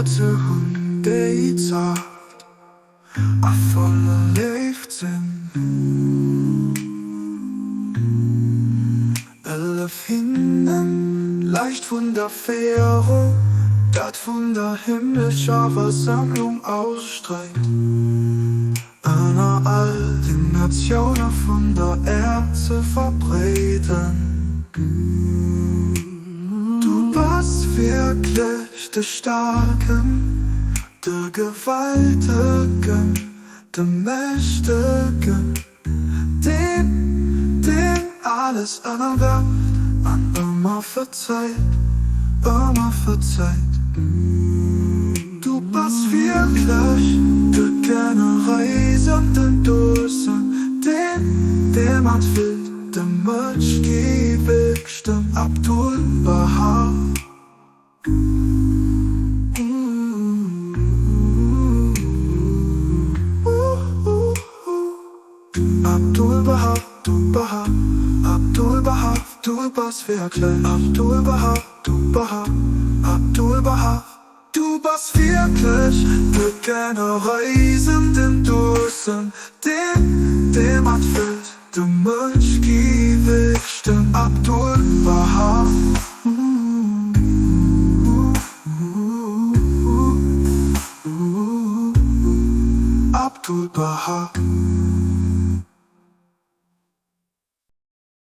Grote hunde i takt af volle leeften. Elefanten leicht von der Fähre, dat von der himmlischer Versammlung ausstreckt. Einer alten Nation von der Erde verbreiten. Du bist wirklich der Starken, der Gewaltigen, der Mächtigen, dem alles an der Welt an immer verzeiht, immer verzeiht. Du bist wirklich der genereisende Dosen, der man will, der Menschgewigste Abdul Baha. Abdul Baha, du Baha, Abdul Baha, du bist wirklich Abdul Baha, du Baha, Abdul Baha. Du bist wirklich der genereisende Dosen, dem man will, der Menschgewigste Abdul Baha. Abdul Baha.